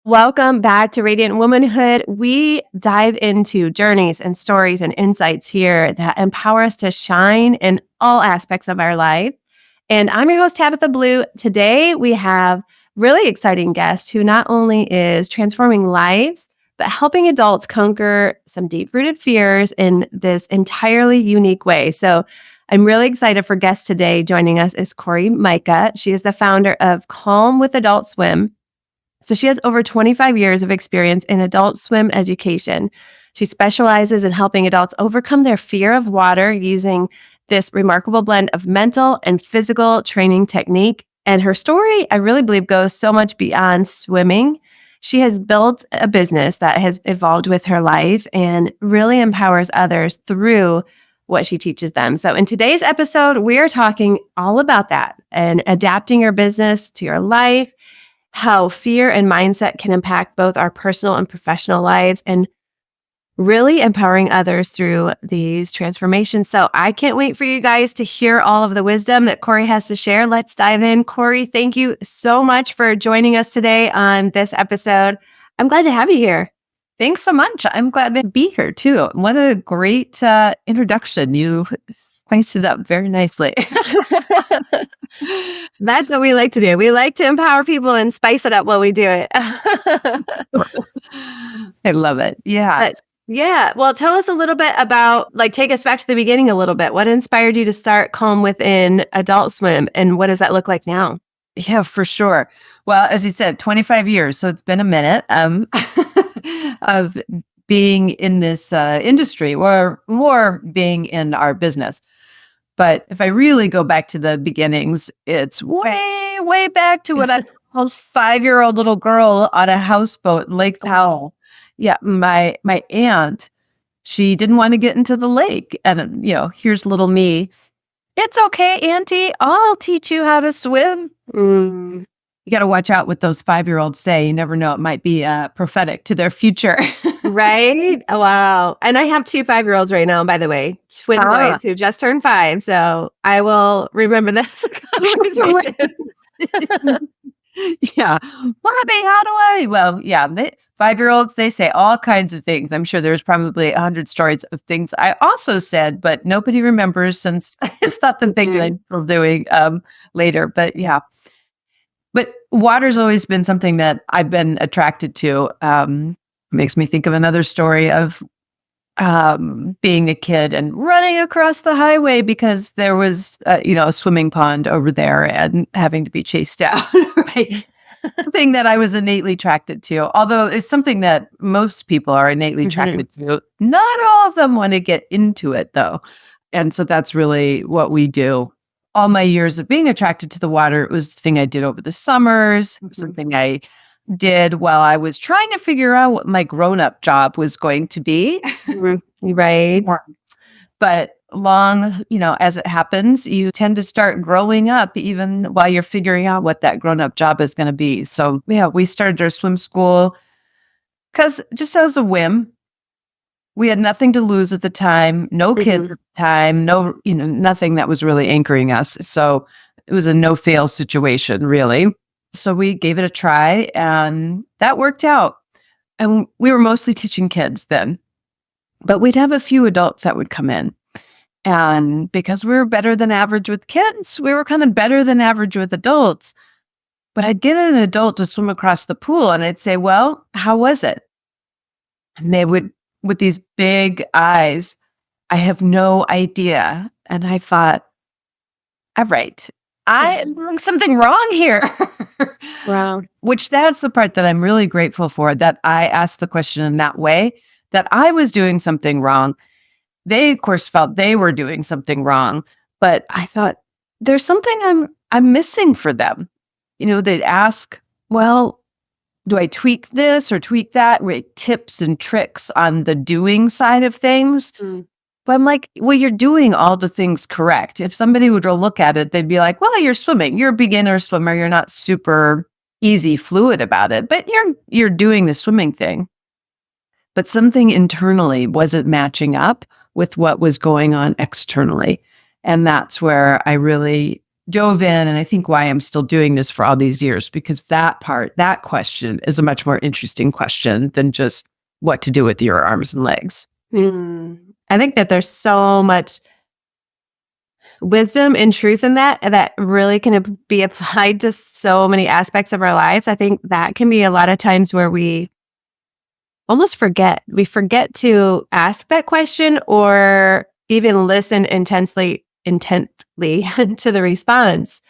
Welcome back to Radiant Womanhood. We dive into journeys and stories and insights here that empower us to shine in all aspects of our life. And I'm your host, Tabitha Blue. Today, we have really exciting guest who not only is transforming lives, but helping adults conquer some deep-rooted fears in this entirely unique way. So I'm really excited for guest today. Joining us is Cori Myka. She is the founder of Calm with Adult Swim. So she has over 25 years of experience in adult swim education. She specializes in helping adults overcome their fear of water using this remarkable blend of mental and physical training technique. And her story, I really believe, goes so much beyond swimming. She has built a business that has evolved with her life and really empowers others through what she teaches them. So in today's episode, we are talking all about that and adapting your business to your life, how fear and mindset can impact both our personal and professional lives, and really empowering others through these transformations. So I can't wait for you guys to hear all of the wisdom that Cori has to share. Let's dive in. Cori, thank you so much for joining us today on this episode. I'm glad to have you here. Thanks so much. I'm glad to be here too. What a great introduction. You spiced it up very nicely. That's what we like to do. We like to empower people and spice it up while we do it. I love it. Yeah. Yeah. Well, tell us a little bit about, take us back to the beginning a little bit. What inspired you to start Calm Within Adult Swim, and what does that look like now? Yeah, for sure. Well, as you said, 25 years. So it's been a minute of being in this industry, or more being in our business. But if I really go back to the beginnings, it's way, way back to when I was a 5-year-old little girl on a houseboat in Lake Powell. Yeah, my aunt, she didn't want to get into the lake. And, here's little me. It's okay, Auntie. I'll teach you how to swim. You got to watch out what those 5-year-olds say. You never know. It might be prophetic to their future. Right? Oh, wow. And I have 2 5-year-olds right now, by the way, twin boys who just turned 5. So I will remember this conversation. Yeah. Mommy, how do I? Well, yeah. 5-year-olds, they say all kinds of things. I'm sure there's probably 100 stories of things I also said, but nobody remembers since it's not the thing that I'm still doing later. But yeah. But water's always been something that I've been attracted to. Makes me think of another story of being a kid and running across the highway because there was, a swimming pond over there and having to be chased down, right? Something that I was innately attracted to, although it's something that most people are innately attracted to. Not all of them want to get into it, though. And so that's really what we do. All my years of being attracted to the water, it was the thing I did over the summers, something I did while I was trying to figure out what my grown-up job was going to be. Right. But long, as it happens, you tend to start growing up even while you're figuring out what that grown-up job is going to be. So yeah, we started our swim school because just as a whim, we had nothing to lose at the time, no kids at the time, no, nothing that was really anchoring us. So it was a no-fail situation, really. So we gave it a try and that worked out. And we were mostly teaching kids then, but we'd have a few adults that would come in. And because we were better than average with kids, we were kind of better than average with adults. But I'd get an adult to swim across the pool and I'd say, well, how was it? And they would, with these big eyes, I have no idea. And I thought, all right, I'm doing something wrong here. Wow. Which that's the part that I'm really grateful for, that I asked the question in that way, that I was doing something wrong. They, of course, felt they were doing something wrong, but I thought there's something I'm missing for them. They'd ask, well, do I tweak this or tweak that? Right, tips and tricks on the doing side of things. But I'm like, well, you're doing all the things correct. If somebody would look at it, they'd be like, well, you're swimming. You're a beginner swimmer. You're not super easy, fluid about it, but you're doing the swimming thing. But something internally wasn't matching up with what was going on externally. And that's where I really dove in, and I think why I'm still doing this for all these years, because that question is a much more interesting question than just what to do with your arms and legs. I think that there's so much wisdom and truth in that really can be applied to so many aspects of our lives. I think that can be a lot of times where we almost forget. We forget to ask that question or even listen intently to the response.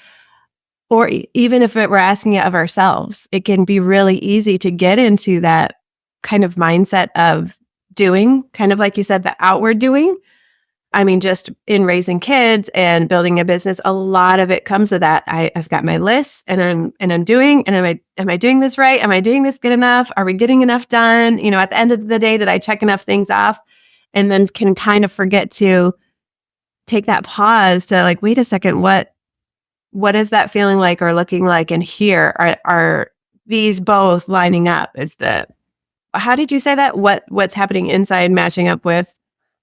Or even if we're asking it of ourselves, it can be really easy to get into that kind of mindset of doing, kind of like you said, the outward doing. I mean, just in raising kids and building a business, a lot of it comes to that. I've got my list and I'm doing, and am I doing this right? Am I doing this good enough? Are we getting enough done? You know, at the end of the day, did I check enough things off? And then can kind of forget to take that pause to like, wait a second, what is that feeling like or looking like? And here are these both lining up? How did you say that? What's happening inside matching up with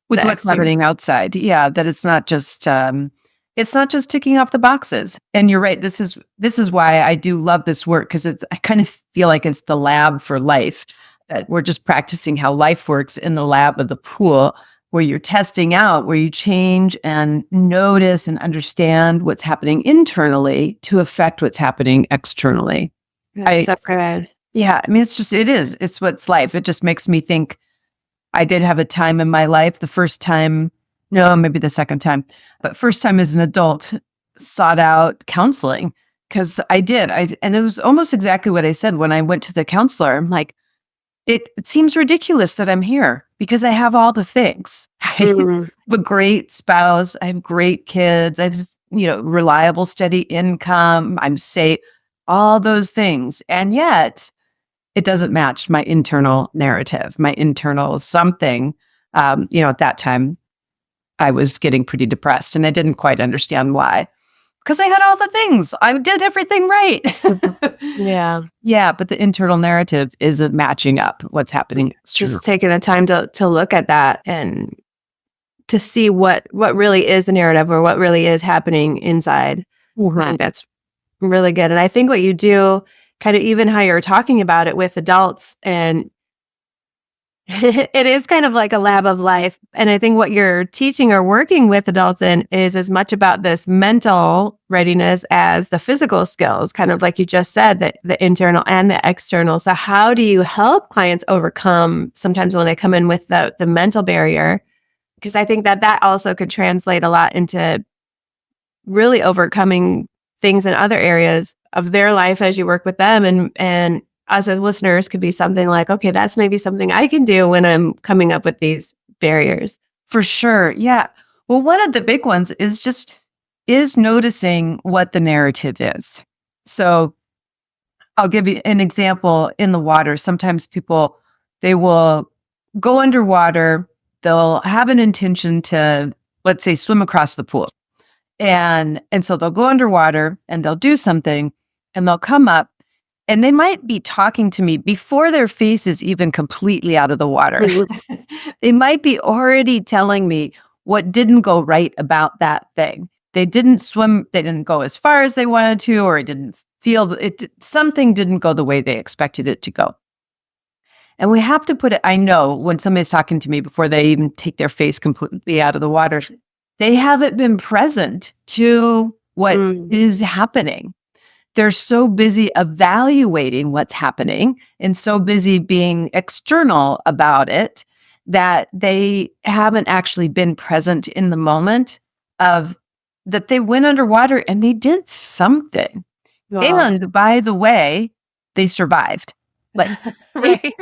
what's happening outside? Yeah, that it's not just ticking off the boxes. And you're right. This is why I do love this work, because I kind of feel like it's the lab for life. That we're just practicing how life works in the lab of the pool, where you're testing out, where you change and notice and understand what's happening internally to affect what's happening externally. That's so good. Yeah, I mean, it's what's life. It just makes me think. I did have a time in my life, the first time, no, maybe the second time, but first time as an adult, sought out counseling, because and it was almost exactly what I said when I went to the counselor. I'm like, it seems ridiculous that I'm here because I have all the things. I have a great spouse. I have great kids. I have, reliable, steady income. I'm safe, all those things. And yet it doesn't match my internal narrative, my internal something. At that time I was getting pretty depressed and I didn't quite understand why. Because I had all the things. I did everything right. Yeah. Yeah, but the internal narrative isn't matching up what's happening. Just taking the time to look at that and to see what really is the narrative or what really is happening inside. I think that's really good. And I think what you do, kind of even how you're talking about it with adults, and it is kind of like a lab of life. And I think what you're teaching or working with adults in is as much about this mental readiness as the physical skills, kind of like you just said, that the internal and the external. So how do you help clients overcome sometimes when they come in with the mental barrier? Because I think that also could translate a lot into really overcoming things in other areas of their life as you work with them. And as a listeners could be something like, okay, that's maybe something I can do when I'm coming up with these barriers. For sure. Yeah. Well, one of the big ones is noticing what the narrative is. So I'll give you an example in the water. Sometimes people, they will go underwater. They'll have an intention to, let's say, swim across the pool. And so they'll go underwater and they'll do something and they'll come up and they might be talking to me before their face is even completely out of the water. They might be already telling me what didn't go right about that thing. They didn't swim, they didn't go as far as they wanted to, or it didn't feel, something didn't go the way they expected it to go. And we have to put it, I know when somebody's talking to me before they even take their face completely out of the water, they haven't been present to what is happening. They're so busy evaluating what's happening and so busy being external about it that they haven't actually been present in the moment of that they went underwater and they did something. Wow. And by the way, they survived. Like, right.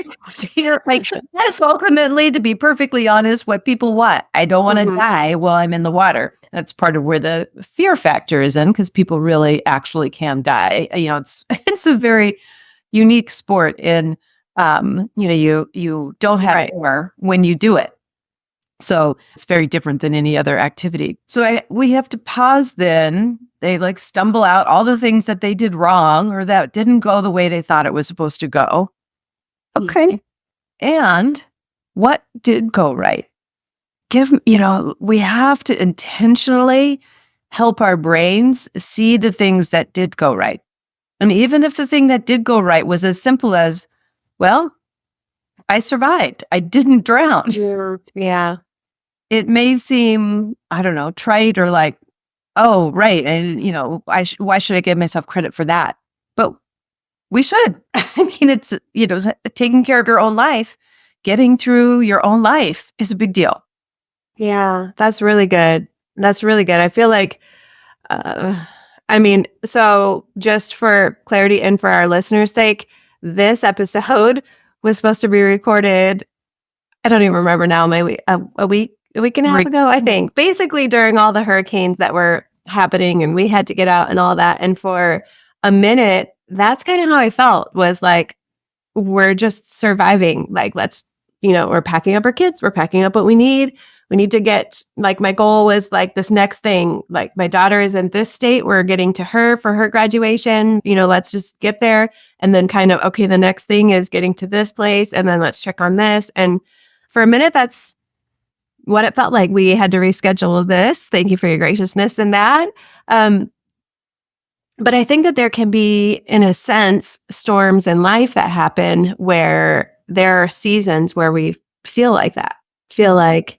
Like, that's ultimately, to be perfectly honest, what people want. I don't want to die while I'm in the water. That's part of where the fear factor is in, because people really actually can die. It's a very unique sport in, you don't have air when you do it. So it's very different than any other activity. So we have to pause then. They stumble out all the things that they did wrong or that didn't go the way they thought it was supposed to go. Okay. And what did go right? We have to intentionally help our brains see the things that did go right. And even if the thing that did go right was as simple as, well, I survived, I didn't drown. Yeah. It may seem, I don't know, trite or like, oh, right. And, why should I give myself credit for that? But we should. I mean, it's, taking care of your own life, getting through your own life is a big deal. Yeah, that's really good. That's really good. I feel like, so just for clarity and for our listeners' sake, this episode was supposed to be recorded. I don't even remember now, maybe a week and a half ago, I think. Basically, during all the hurricanes that were happening, and we had to get out and all that. And for a minute, that's kind of how I felt, was like, we're just surviving. Like, we're packing up our kids, we're packing up what we need. We need to get, like, my goal was like this next thing, like my daughter is in this state, we're getting to her for her graduation, let's just get there. And then kind of, okay, the next thing is getting to this place. And then let's check on this. And for a minute, that's what it felt like. We had to reschedule this. Thank you for your graciousness in that. But I think that there can be, in a sense, storms in life that happen where there are seasons where we feel like that, feel like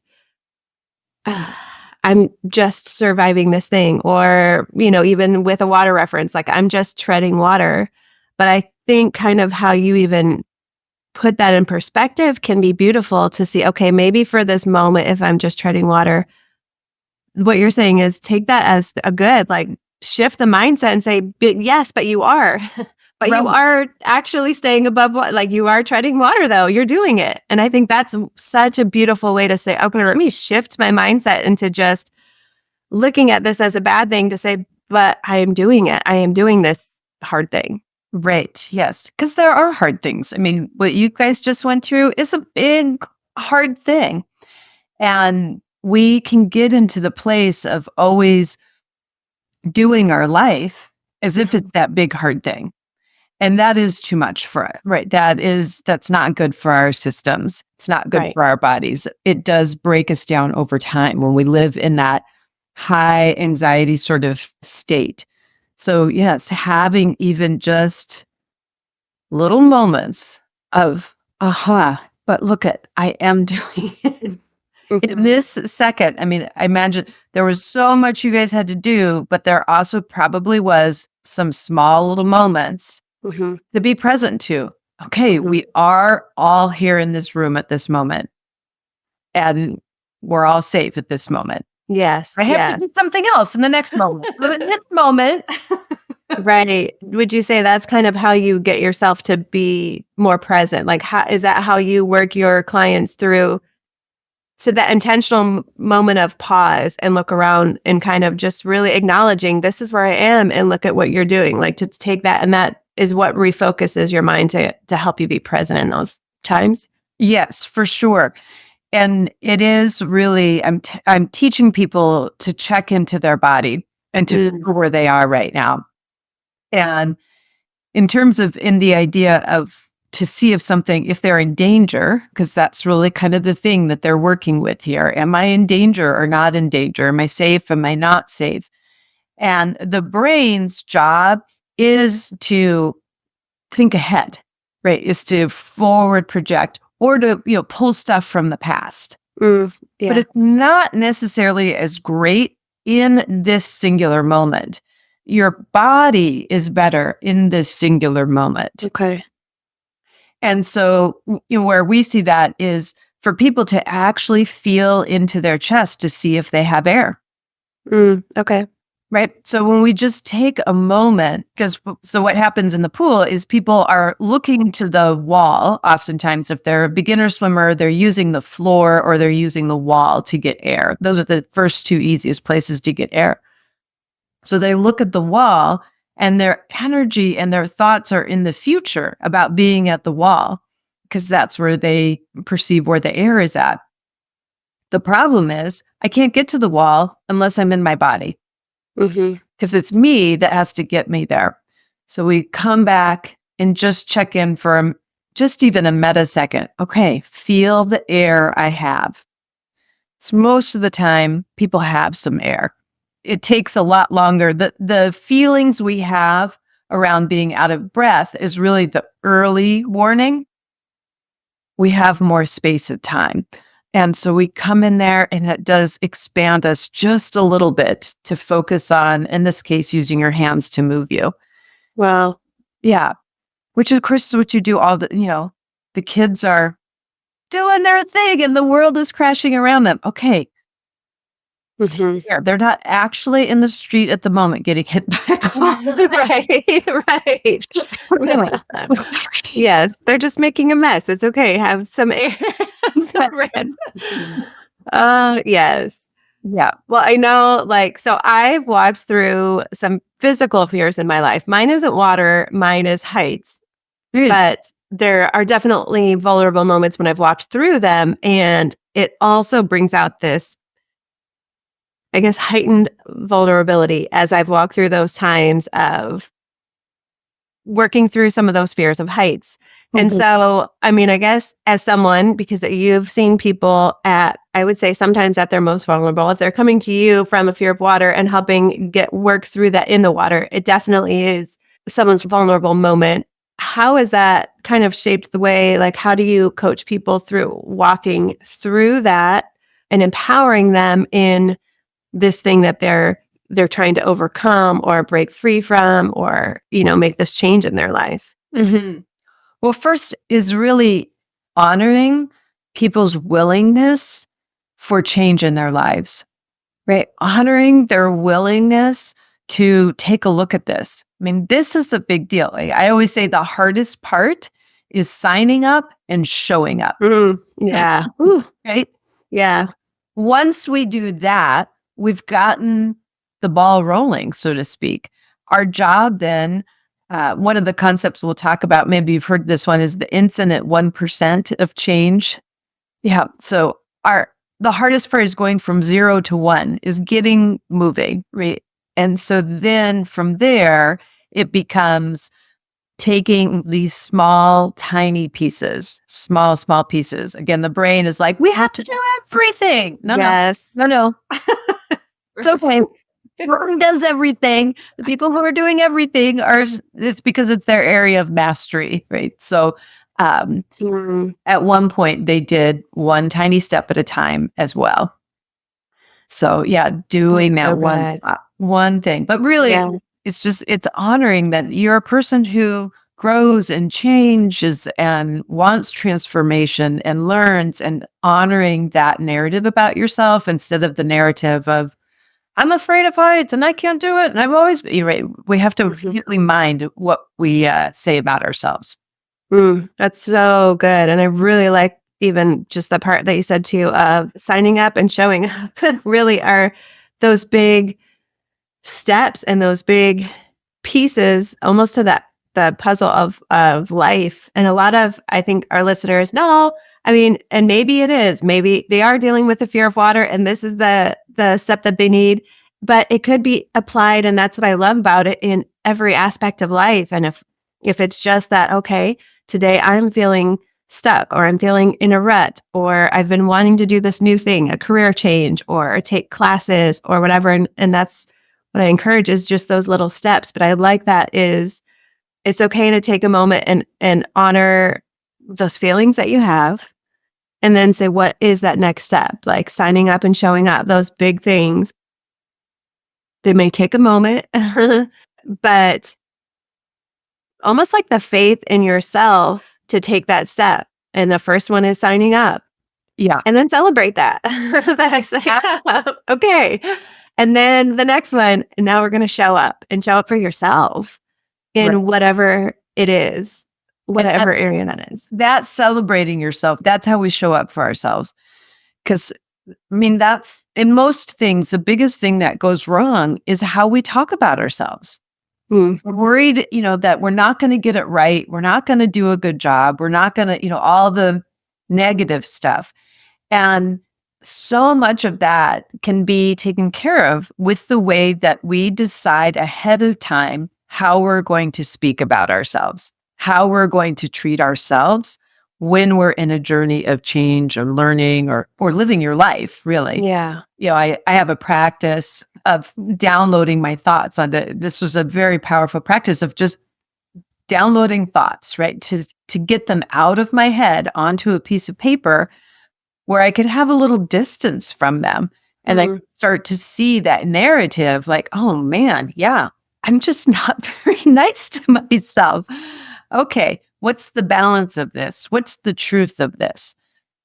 I'm just surviving this thing, or, even with a water reference, like I'm just treading water. But I think kind of how you even put that in perspective can be beautiful to see, okay, maybe for this moment, if I'm just treading water, what you're saying is take that as a good, like, shift the mindset and say, yes, but you are, but you are actually staying above what, like, you are treading water though, you're doing it. And I think that's such a beautiful way to say, okay, let me shift my mindset into just looking at this as a bad thing, to say, but I am doing it. I am doing this hard thing. Right. Yes. Because there are hard things. I mean, what you guys just went through is a big, hard thing. And we can get into the place of always doing our life as if it's that big, hard thing. And that is too much for it, right? That's not good for our systems. It's not good for our bodies. It does break us down over time when we live in that high anxiety sort of state. So yes, having even just little moments of, aha, but look at, I am doing it. In this second, I mean, I imagine there was so much you guys had to do, but there also probably was some small little moments to be present to. Okay, we are all here in this room at this moment, and we're all safe at this moment. Yes. I have to do something else in the next moment. But in this moment, right. Would you say that's kind of how you get yourself to be more present? Like, is that how you work your clients through? So that intentional moment of pause and look around and kind of just really acknowledging, this is where I am, and look at what you're doing, like to take that. And that is what refocuses your mind to help you be present in those times. Yes, for sure. And it is really, I'm teaching people to check into their body and to where they are right now. And in terms of, in the idea of, to see if they're in danger, because that's really kind of the thing that they're working with here. Am I in danger or not in danger? Am I safe? Am I not safe? And the brain's job is to think ahead, right? Is to forward project, or to, pull stuff from the past. But it's not necessarily as great in this singular moment. Your body is better in this singular moment. Okay. And so, where we see that is for people to actually feel into their chest to see if they have air. Okay. Right. So when we just take a moment, so what happens in the pool is people are looking to the wall. Oftentimes, if they're a beginner swimmer, they're using the floor or they're using the wall to get air. Those are the first two easiest places to get air. So they look at the wall, and their energy and their thoughts are in the future about being at the wall, because that's where they perceive where the air is at. The problem is, I can't get to the wall unless I'm in my body, because it's me that has to get me there. So we come back and just check in for just even a metasecond. Okay, feel the air I have. So most of the time, people have some air. it takes a lot longer. The feelings we have around being out of breath is really the early warning. We have more space and time. And so we come in there and that does expand us just a little bit to focus on, in this case, using your hands to move you. Well, Yeah. Which of course is what you do all the kids are doing their thing and the world is crashing around them. Okay. Yeah, they're not actually in the street at the moment getting hit by a car. right. Yes, they're just making a mess. It's okay. Have some air, have some red. Yes. Yeah. Well, I know, so I've walked through some physical fears in my life. Mine isn't water, mine is heights. But there are definitely vulnerable moments when I've walked through them. And it also brings out this, I guess, heightened vulnerability as I've walked through those times of working through some of those fears of heights. And so, I mean, I guess as someone, because you've seen people at, I would say sometimes at their most vulnerable, if they're coming to you from a fear of water and helping work through that in the water, it definitely is someone's vulnerable moment. How has that kind of shaped the way, how do you coach people through walking through that and empowering them in this thing that they're trying to overcome or break free from, or, make this change in their life? Well, first is really honoring people's willingness for change in their lives, right? Honoring their willingness to take a look at this. I mean, this is a big deal. I always say the hardest part is signing up and showing up. Yeah. Right? Yeah. Once we do that, we've gotten the ball rolling, so to speak. Our job then, one of the concepts we'll talk about, maybe you've heard this one, is the infinite 1% of change. Yeah. So the hardest part is going from 0 to 1, is getting moving, right? And so then from there, it becomes taking these small, tiny pieces, small pieces. Again, the brain is like, we have to do everything. Yes. No. It's okay. Everyone does everything. The people who are doing everything it's because it's their area of mastery, right? So at one point they did one tiny step at a time as well. So yeah, doing that one thing. But really, it's honoring that you're a person who grows and changes and wants transformation and learns, and honoring that narrative about yourself instead of the narrative of, I'm afraid of heights and I can't do it. And I've always been, right. We have to really mind what we say about ourselves. That's so good. And I really like even just the part that you said too of signing up and showing up really are those big steps and those big pieces almost to the puzzle of life. And a lot of, I think, our listeners, and maybe it is, maybe they are dealing with the fear of water and this is the step that they need, but it could be applied. And that's what I love about it, in every aspect of life. And if it's just that, okay, today I'm feeling stuck, or I'm feeling in a rut, or I've been wanting to do this new thing, a career change, or take classes or whatever. And that's what I encourage, is just those little steps. But I like that is it's okay to take a moment and honor those feelings that you have, and then say, what is that next step? Like signing up and showing up, those big things. They may take a moment, but almost like the faith in yourself to take that step. And the first one is signing up. Yeah. And then celebrate that, that I signed up. Okay. And then the next one, and now we're going to show up for yourself in whatever it is, whatever area that is. That's celebrating yourself. That's how we show up for ourselves. Because that's, in most things, the biggest thing that goes wrong is how we talk about ourselves. We're worried, that we're not going to get it right. We're not going to do a good job. We're not going to, all the negative stuff. And so much of that can be taken care of with the way that we decide ahead of time how we're going to speak about ourselves, how we're going to treat ourselves, when we're in a journey of change or learning or living your life, really. Yeah. I have a practice of downloading my thoughts onto, this was a very powerful practice of just downloading thoughts, right? To get them out of my head onto a piece of paper where I could have a little distance from them. And I could start to see that narrative like, oh man, yeah, I'm just not very nice to myself. Okay, what's the balance of this? What's the truth of this?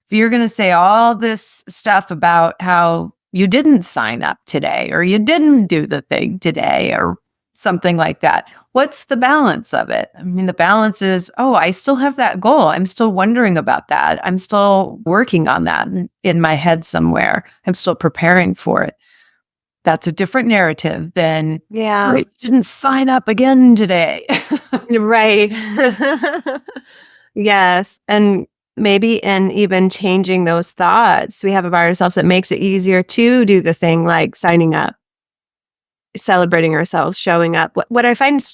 If you're going to say all this stuff about how you didn't sign up today or you didn't do the thing today or something like that, what's the balance of it? I mean, the balance is, oh, I still have that goal. I'm still wondering about that. I'm still working on that in my head somewhere. I'm still preparing for it. That's a different narrative than, Yeah. I didn't sign up again today. Right. Yes. And maybe in even changing those thoughts we have about ourselves, it makes it easier to do the thing like signing up, celebrating ourselves, showing up. What I find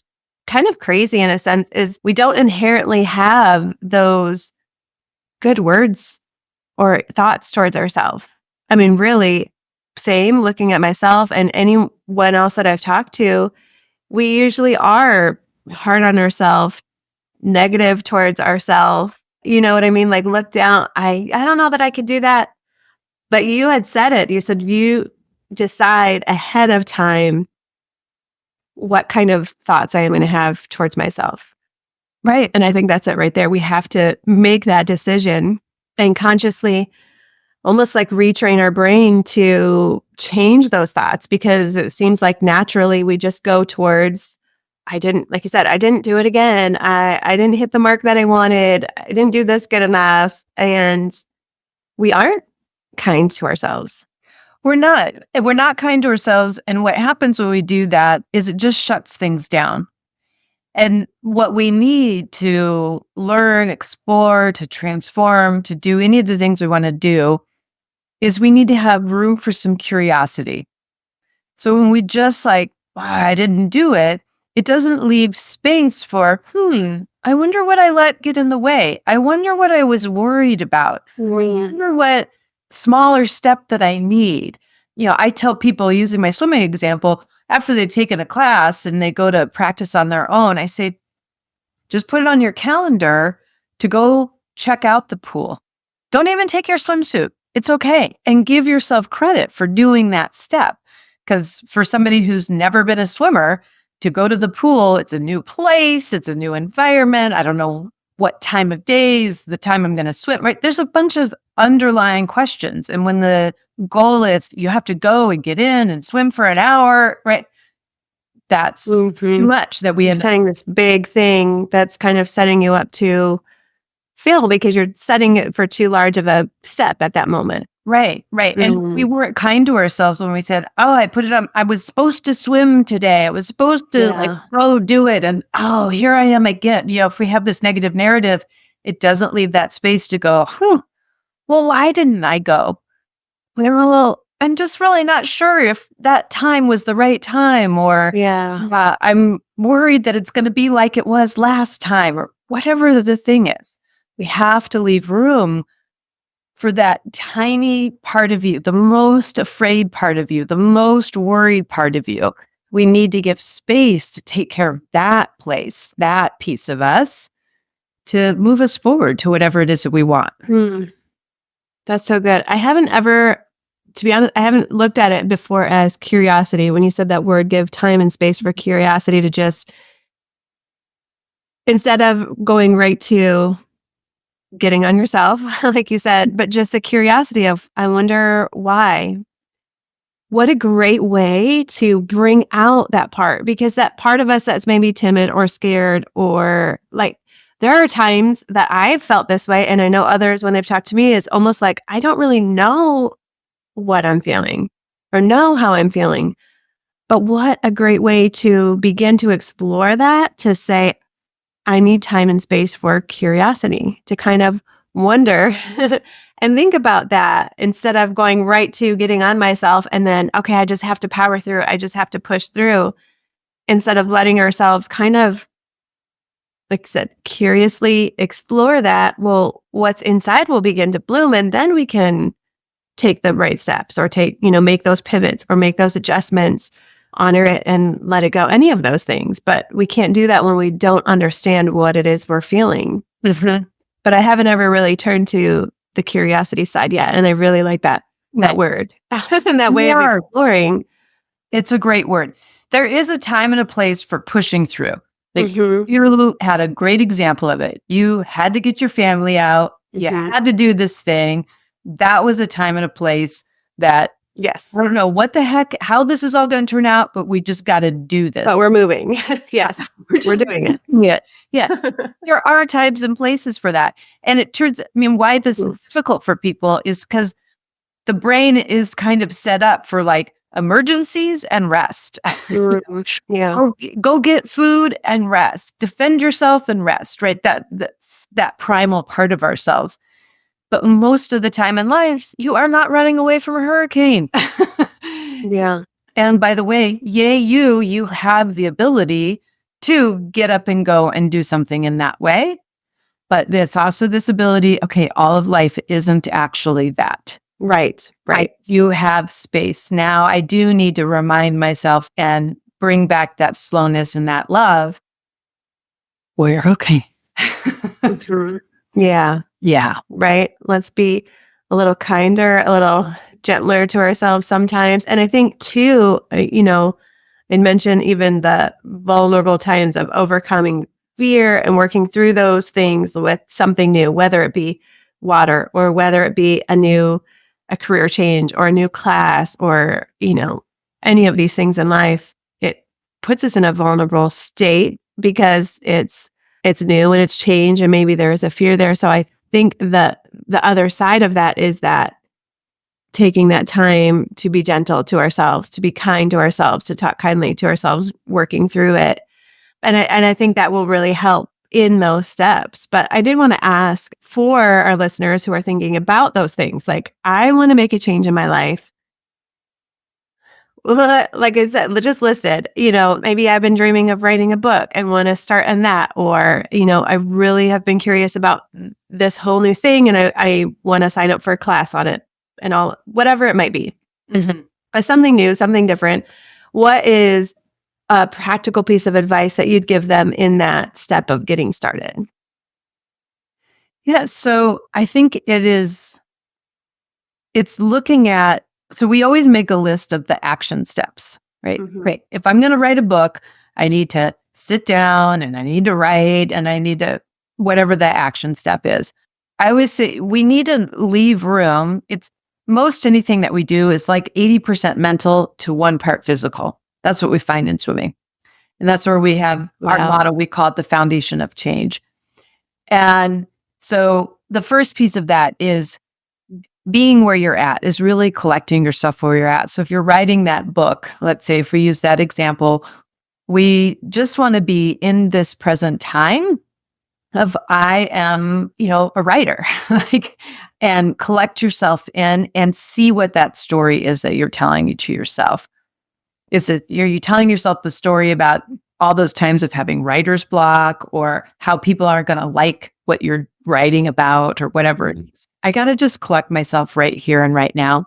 kind of crazy in a sense is we don't inherently have those good words or thoughts towards ourselves. I mean, really, same looking at myself and anyone else that I've talked to, we usually are hard on ourselves, negative towards ourselves. You know what I mean? Like look down. I don't know that I could do that. But you had said it. You said you decide ahead of time what kind of thoughts I am going to have towards myself. Right. And I think that's it right there. We have to make that decision and consciously almost like retrain our brain to change those thoughts because it seems like naturally we just go towards, I didn't, like you said, I didn't do it again. I didn't hit the mark that I wanted. I didn't do this good enough. And we aren't kind to ourselves. We're not. We're not kind to ourselves. And what happens when we do that is it just shuts things down. And what we need to learn, explore, to transform, to do any of the things we want to do is we need to have room for some curiosity. So when we just like, I didn't do it, it doesn't leave space for, I wonder what I let get in the way. I wonder what I was worried about. I wonder what smaller step that I need. I tell people using my swimming example, after they've taken a class and they go to practice on their own, I say, just put it on your calendar to go check out the pool. Don't even take your swimsuit. It's okay. And give yourself credit for doing that step. Because for somebody who's never been a swimmer, to go to the pool, it's a new place, it's a new environment. I don't know what time of day is the time I'm going to swim, right? There's a bunch of underlying questions. And when the goal is you have to go and get in and swim for an hour, right? That's too much that we You're end up setting this big thing that's kind of setting you up to fail because you're setting it for too large of a step at that moment. Right. And we weren't kind to ourselves when we said, oh, I put it on. I was supposed to swim today. I was supposed to go do it. And oh, here I am again. If we have this negative narrative, it doesn't leave that space to go, well, why didn't I go? Well, I'm just really not sure if that time was the right time or I'm worried that it's going to be like it was last time or whatever the thing is. We have to leave room for that tiny part of you, the most afraid part of you, the most worried part of you. We need to give space to take care of that place, that piece of us to move us forward to whatever it is that we want. That's so good. I haven't ever, to be honest, I haven't looked at it before as curiosity. When you said that word, give time and space for curiosity to just, instead of going right to getting on yourself, like you said, but just the curiosity of, I wonder why. What a great way to bring out that part, because that part of us that's maybe timid or scared or like, there are times that I've felt this way. And I know others, when they've talked to me, it's almost like, I don't really know what I'm feeling or know how I'm feeling. But what a great way to begin to explore that, to say, I need time and space for curiosity, to kind of wonder and think about that instead of going right to getting on myself and then, okay, I just have to power through. I just have to push through, instead of letting ourselves kind of like I said, curiously explore that, well, what's inside will begin to bloom. And then we can take the right steps or make those pivots or make those adjustments, honor it and let it go, any of those things. But we can't do that when we don't understand what it is we're feeling. But I haven't ever really turned to the curiosity side yet. And I really like that word and that way of exploring. It's a great word. There is a time and a place for pushing through. Like Mhm. you had a great example of it. You had to get your family out. You Mhm. had to do this thing. That was a time and a place that Yes. I don't know what the heck, how this is all going to turn out, but we just got to do this. But we're moving. Yes. We're doing it. Yeah. There are times and places for that. And it turns, why this is difficult for people is because the brain is kind of set up for like emergencies and rest. Yeah. Go get food and rest. Defend yourself and rest, right? That's that primal part of ourselves. But most of the time in life, you are not running away from a hurricane. Yeah. And by the way, yay, you have the ability to get up and go and do something in that way. But there's also this ability, okay, all of life isn't actually that. Right. You have space. Now I do need to remind myself and bring back that slowness and that love. We're okay. Mhm. Yeah. Yeah. Right. Let's be a little kinder, a little gentler to ourselves sometimes. And I think too, and mention even the vulnerable times of overcoming fear and working through those things with something new, whether it be water or whether it be a career change or a new class or, any of these things in life. It puts us in a vulnerable state because it's new and it's change and maybe there is a fear there. So I think that the other side of that is that taking that time to be gentle to ourselves, to be kind to ourselves, to talk kindly to ourselves, working through it. And I think that will really help in those steps. But I did want to ask for our listeners who are thinking about those things, like, I want to make a change in my life. Like I said, just listed, maybe I've been dreaming of writing a book and want to start on that. Or, I really have been curious about this whole new thing and I want to sign up for a class on it and all, whatever it might be. Mm-hmm. But something new, something different. What is a practical piece of advice that you'd give them in that step of getting started? Yeah. So I think it's looking at, so we always make a list of the action steps, right? Mhm. Right. If I'm going to write a book, I need to sit down and I need to write and I need to, whatever the action step is. I always say we need to leave room. It's most anything that we do is like 80% mental to 1% physical. That's what we find in swimming. And that's where we have our motto. We call it the foundation of change. And so the first piece of that is being where you're at, is really collecting yourself where you're at. So if you're writing that book, let's say if we use that example, we just want to be in this present time of I am, a writer, and collect yourself in and see what that story is that you're telling to yourself. Are you telling yourself the story about all those times of having writer's block or how people aren't going to like what you're writing about or whatever it is? I got to just collect myself right here and right now.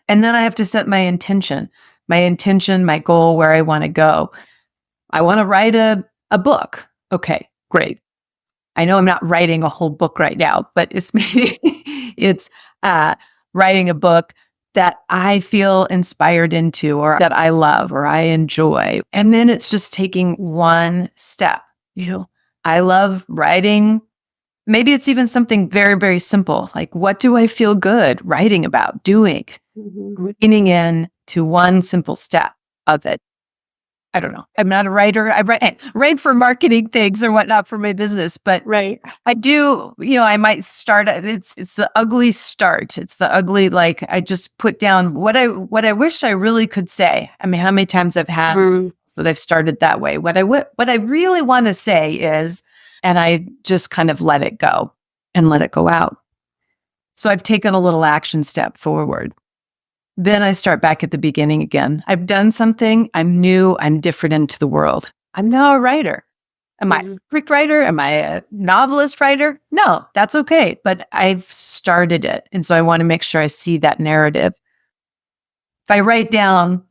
And then I have to set my intention, my goal, where I want to go. I want to write a book. Okay, great. I know I'm not writing a whole book right now, but it's maybe it's writing a book that I feel inspired into or that I love or I enjoy. And then it's just taking one step. I love writing. Maybe it's even something very, very simple. Like, what do I feel good writing about, doing? Mm-hmm. Leaning in to one simple step of it. I don't know. I'm not a writer. I write for marketing things or whatnot for my business, but Right. I do, I might start it's the ugly start. It's the ugly, like I just put down what I wish I really could say. How many times I've had that I've started that way. What I really want to say is, and I just kind of let it go and let it go out. So I've taken a little action step forward. Then I start back at the beginning again. I've done something. I'm new. I'm different into the world. I'm now a writer. Am I a script writer? Am I a novelist writer? No, that's okay. But I've started it. And so I want to make sure I see that narrative. If I write down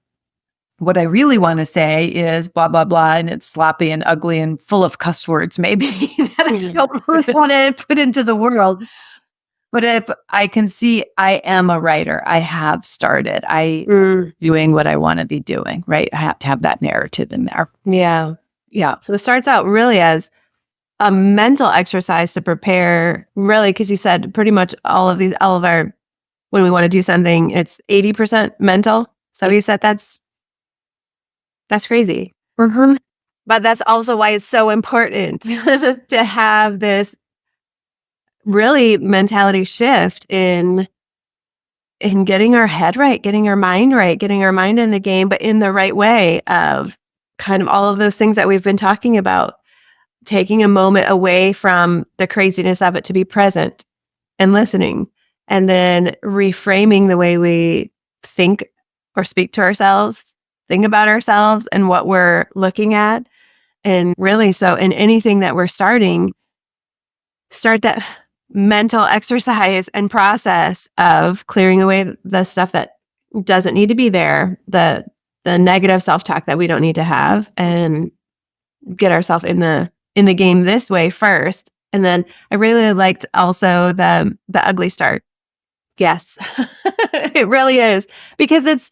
what I really want to say is blah, blah, blah, and it's sloppy and ugly and full of cuss words, maybe that I don't really want to put into the world. But if I can see I am a writer, I have started, doing what I want to be doing, right? I have to have that narrative in there. Yeah. Yeah. So it starts out really as a mental exercise to prepare, really, because you said pretty much all of our, when we want to do something, it's 80% mental. So you said that's crazy. But that's also why it's so important to have this really mentality shift in getting our head right, getting our mind right, getting our mind in the game, but in the right way of kind of all of those things that we've been talking about, taking a moment away from the craziness of it to be present and listening, and then reframing the way we think or speak to ourselves, think about ourselves and what we're looking at. And really, so in anything that we're starting, start that mental exercise and process of clearing away the stuff that doesn't need to be there, the negative self-talk that we don't need to have, and get ourselves in the game this way first. And then I really liked also the ugly start. Yes, it really is, because it's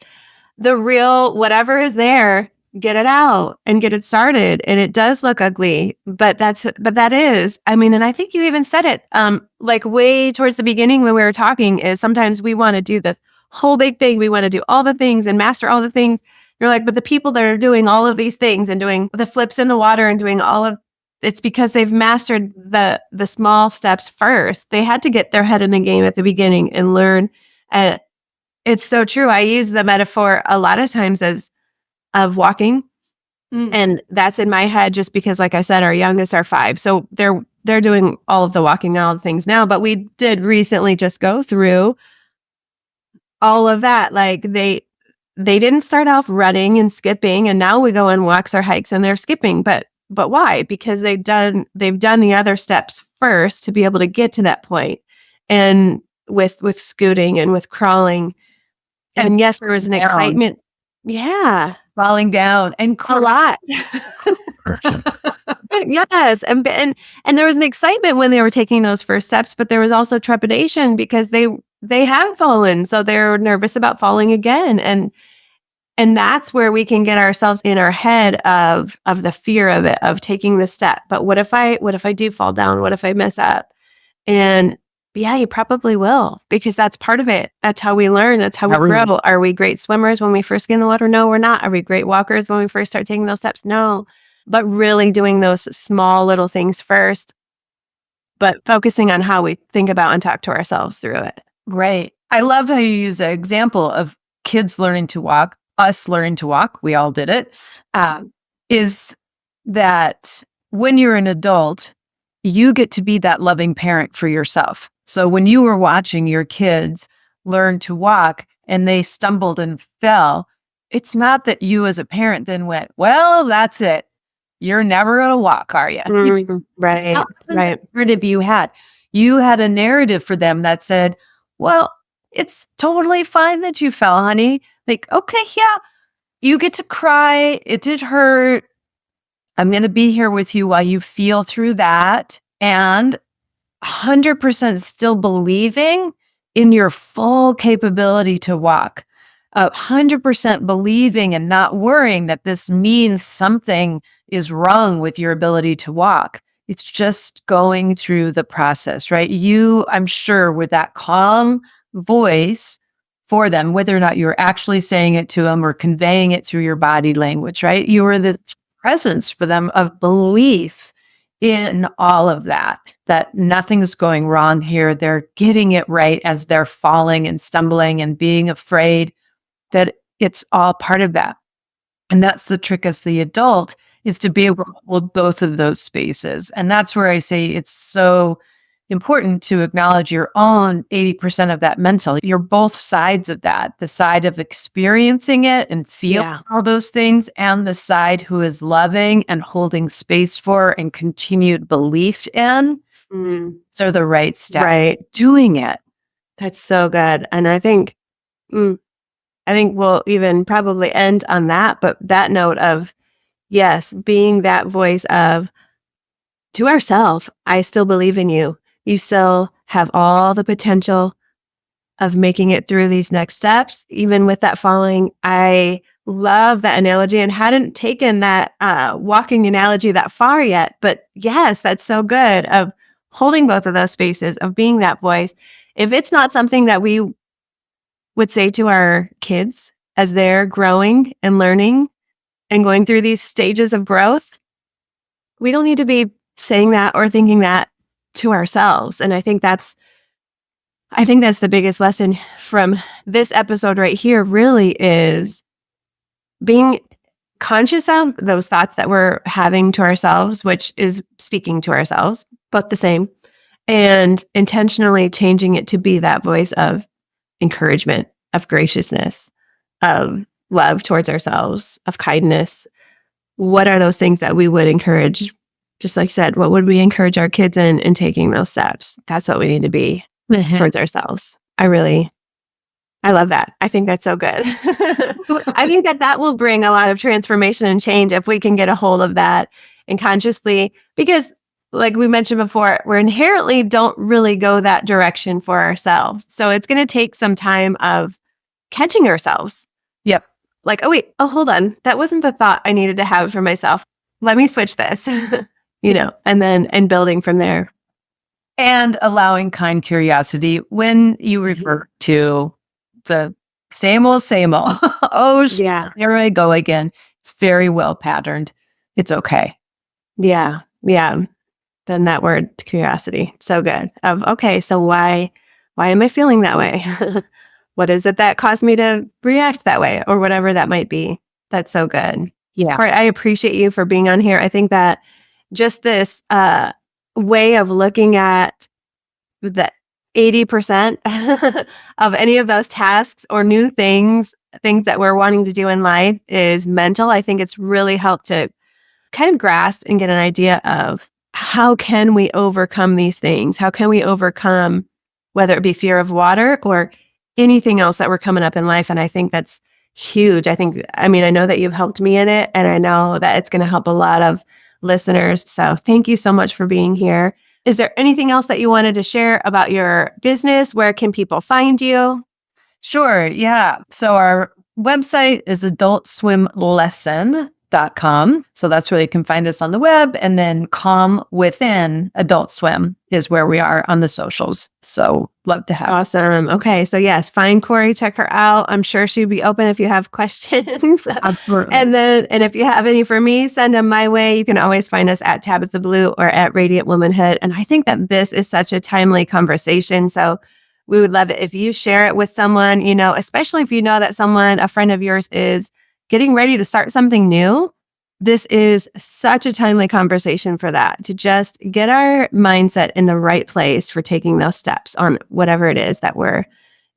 the real, whatever is there, get it out and get it started. And it does look ugly, but that is, I mean, and I think you even said it, like way towards the beginning when we were talking, is sometimes we want to do this whole big thing. We want to do all the things and master all the things. You're like, but the people that are doing all of these things and doing the flips in the water and doing all of, it's because they've mastered the small steps first. They had to get their head in the game at the beginning and learn. It's so true. I use the metaphor a lot of times as of walking. And that's in my head just because, like I said, our youngest are 5. So they're doing all of the walking and all the things now. But we did recently just go through all of that. Like they didn't start off running and skipping, and now we go on walks or hikes and they're skipping. But why? Because they've done the other steps first to be able to get to that point. And with scooting and with crawling. And yes, there was an excitement. Yeah. Falling down and a lot. Yes. And there was an excitement when they were taking those first steps, but there was also trepidation because they have fallen. So they're nervous about falling again. And that's where we can get ourselves in our head of the fear of it, of taking the step. But what if I do fall down? What if I mess up? And yeah, you probably will, because that's part of it. That's how we learn. That's how we grow. Are we great swimmers when we first get in the water? No, we're not. Are we great walkers when we first start taking those steps? No. But really doing those small little things first, but focusing on how we think about and talk to ourselves through it. Right. I love how you use the example of kids learning to walk, us learning to walk. We all did it. Is that when you're an adult, you get to be that loving parent for yourself. So when you were watching your kids learn to walk and they stumbled and fell, it's not that you as a parent then went, well, that's it. You're never going to walk, are you? Right. Right. Narrative you had. You had a narrative for them that said, well, it's totally fine that you fell, honey. Like, okay, yeah, you get to cry. It did hurt. I'm going to be here with you while you feel through that. And 100% still believing in your full capability to walk. 100% believing and not worrying that this means something is wrong with your ability to walk. It's just going through the process, right? You, I'm sure, with that calm voice for them, whether or not you're actually saying it to them or conveying it through your body language, right? You were the presence for them of belief in all of that nothing's going wrong here. They're getting it right as they're falling and stumbling and being afraid, that it's all part of that. And that's the trick as the adult, is to be able to hold both of those spaces. And that's where I say it's so important to acknowledge your own 80% of that mental. You're both sides of that, the side of experiencing it and feeling all those things, and the side who is loving and holding space for and continued belief in. So the right step. Right. Doing it. That's so good. And I think we'll even probably end on that, but that note of, yes, being that voice of to ourselves, I still believe in you. You still have all the potential of making it through these next steps, even with that falling. I love that analogy and hadn't taken that walking analogy that far yet. But yes, that's so good of holding both of those spaces, of being that voice. If it's not something that we would say to our kids as they're growing and learning and going through these stages of growth, we don't need to be saying that or thinking that to ourselves. And I think that's the biggest lesson from this episode right here really is being conscious of those thoughts that we're having to ourselves, which is speaking to ourselves, both the same, and intentionally changing it to be that voice of encouragement, of graciousness, of love towards ourselves, of kindness. What are those things that we would encourage? Just like I said, what would we encourage our kids in taking those steps? That's what we need to be towards ourselves. I love that. I think that's so good. I think that will bring a lot of transformation and change if we can get a hold of that and consciously, because like we mentioned before, we inherently don't really go that direction for ourselves. So it's going to take some time of catching ourselves. Yep. Like, hold on. That wasn't the thought I needed to have for myself. Let me switch this, and building from there. And allowing kind curiosity when you revert to the same old. Yeah. There I go again. It's very well patterned. It's okay. Yeah. Yeah. Then that word curiosity. So good. So why am I feeling that way? What is it that caused me to react that way or whatever that might be? That's so good. Yeah. Cori, I appreciate you for being on here. I think that just this way of looking at the 80% of any of those tasks or new things that we're wanting to do in life is mental. I think it's really helped to kind of grasp and get an idea of how can we overcome these things? How can we overcome whether it be fear of water or anything else that we're coming up in life? And I think that's huge. I know that you've helped me in it, and I know that it's going to help a lot of listeners. So thank you so much for being here. Is there anything else that you wanted to share about your business? Where can people find you? Sure. Yeah. So our website is adultswimlesson.com. So that's where you can find us on the web. And then Calm Within Adult Swim is where we are on the socials. So love to have. Awesome. Okay. So yes, find Cori, check her out. I'm sure she'd be open if you have questions. And if you have any for me, send them my way. You can always find us at Tabitha Blue or at Radiant Womanhood. And I think that this is such a timely conversation. So we would love it if you share it with someone, especially if you know that a friend of yours is getting ready to start something new. This is such a timely conversation for that, to just get our mindset in the right place for taking those steps on whatever it is that we're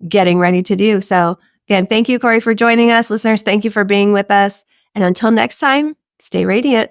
getting ready to do. So again, thank you, Cori, for joining us. Listeners, thank you for being with us. And until next time, stay radiant.